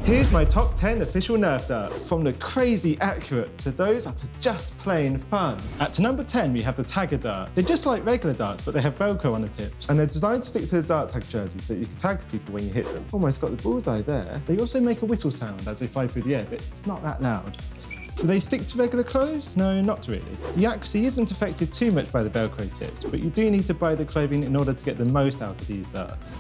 Here's my top 10 official Nerf darts, from the crazy accurate to those that are just plain fun. At number 10, we have the Tagger Dart. They're just like regular darts, but they have Velcro on the tips. And they're designed to stick to the dart tag jersey so that you can tag people when you hit them. Almost got the bullseye there. They also make a whistle sound as they fly through the air, but it's not that loud. Do they stick to regular clothes? No, not really. The accuracy isn't affected too much by the Velcro tips, but you do need to buy the clothing in order to get the most out of these darts.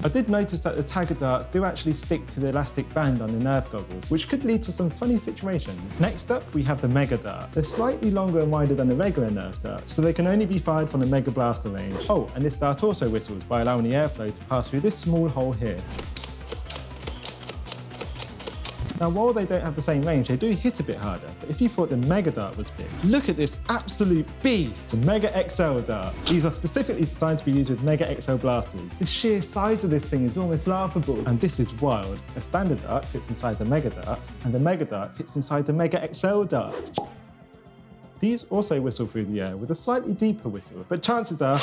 I did notice that the Tagger darts do actually stick to the elastic band on the Nerf goggles, which could lead to some funny situations. Next up, we have the Mega Dart. They're slightly longer and wider than the regular Nerf darts, so they can only be fired from the Mega Blaster range. Oh, and this dart also whistles by allowing the airflow to pass through this small hole here. Now, while they don't have the same range, they do hit a bit harder, but if you thought the Mega Dart was big, look at this absolute beast, the Mega XL Dart. These are specifically designed to be used with Mega XL blasters. The sheer size of this thing is almost laughable, and this is wild. A standard dart fits inside the Mega Dart, and the Mega Dart fits inside the Mega XL Dart. These also whistle through the air with a slightly deeper whistle, but chances are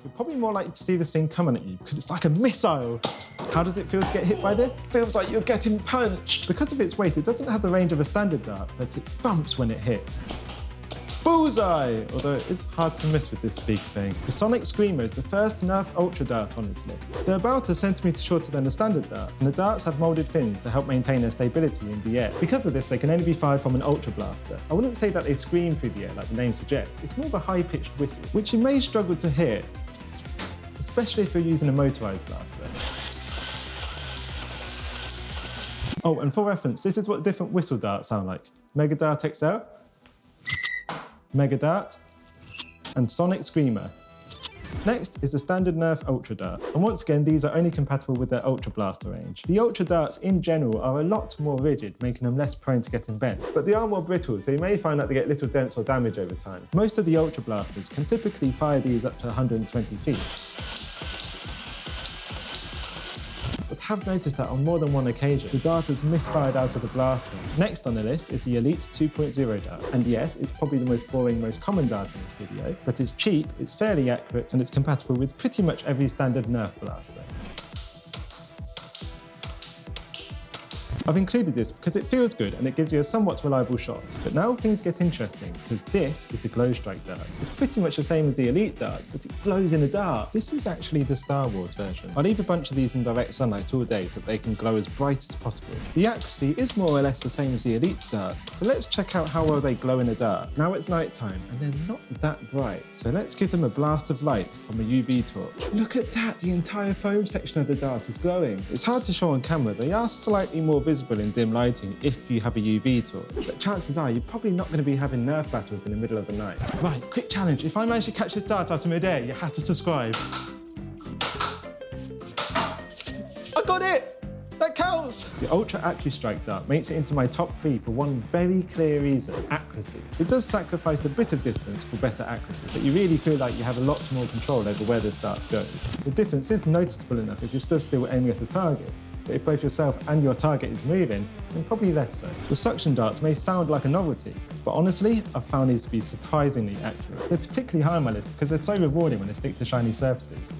you're probably more likely to see this thing coming at you because it's like a missile. How does it feel to get hit by this? It feels like you're getting punched. Because of its weight, it doesn't have the range of a standard dart, but it thumps when it hits. Bullseye! Although it is hard to miss with this big thing. The Sonic Screamer is the first Nerf Ultra Dart on this list. They're about a centimetre shorter than the standard dart, and the darts have moulded fins to help maintain their stability in the air. Because of this, they can only be fired from an Ultra Blaster. I wouldn't say that they scream through the air like the name suggests. It's more of a high-pitched whistle, which you may struggle to hear, especially if you're using a motorised blaster. Oh, and for reference, this is what different whistle darts sound like. Mega Dart XL, Mega Dart, and Sonic Screamer. Next is the standard Nerf Ultra Dart, and once again these are only compatible with their Ultra Blaster range. The Ultra Darts in general are a lot more rigid, making them less prone to getting bent, but they are more brittle, so you may find that they get little dents or damage over time. Most of the Ultra Blasters can typically fire these up to 120 feet. But have noticed that on more than one occasion, the dart has misfired out of the blaster. Next on the list is the Elite 2.0 dart. And yes, it's probably the most boring, most common dart in this video, but it's cheap, it's fairly accurate, and it's compatible with pretty much every standard Nerf blaster. I've included this because it feels good and it gives you a somewhat reliable shot. But now things get interesting, because this is the GlowStrike Dart. It's pretty much the same as the Elite Dart, but it glows in the dark. This is actually the Star Wars version. I'll leave a bunch of these in direct sunlight all day so that they can glow as bright as possible. The accuracy is more or less the same as the Elite Dart, but let's check out how well they glow in the dark. Now it's night time and they're not that bright, so let's give them a blast of light from a UV torch. Look at that, the entire foam section of the dart is glowing. It's hard to show on camera, they are slightly more visible in dim lighting if you have a UV torch, but chances are you're probably not going to be having Nerf battles in the middle of the night. Right, quick challenge. If I manage to catch this dart out of midair, you have to subscribe. I got it! That counts! The Ultra AccuStrike Dart makes it into my top 3 for one very clear reason: accuracy. It does sacrifice a bit of distance for better accuracy, but you really feel like you have a lot more control over where this dart goes. The difference is noticeable enough if you're still aiming at the target. But if both yourself and your target is moving, then probably less so. The suction darts may sound like a novelty, but honestly, I've found these to be surprisingly accurate. They're particularly high on my list because they're so rewarding when they stick to shiny surfaces.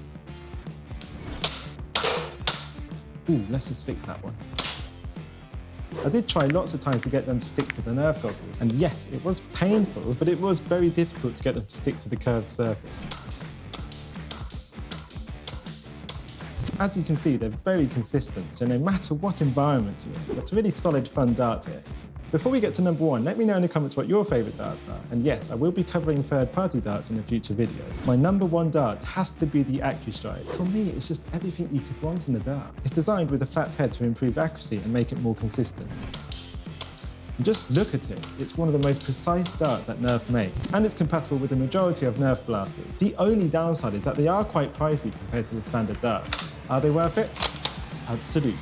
Ooh, let's just fix that one. I did try lots of times to get them to stick to the Nerf goggles, and yes, it was painful, but it was very difficult to get them to stick to the curved surface. As you can see, they're very consistent, so no matter what environment you're in, it's a really solid, fun dart here. Before we get to number 1, let me know in the comments what your favourite darts are. And yes, I will be covering third-party darts in a future video. My number 1 dart has to be the AccuStrike. For me, it's just everything you could want in a dart. It's designed with a flat head to improve accuracy and make it more consistent. And just look at it, it's one of the most precise darts that Nerf makes, and it's compatible with the majority of Nerf blasters. The only downside is that they are quite pricey compared to the standard dart. Are they worth it? Absolutely.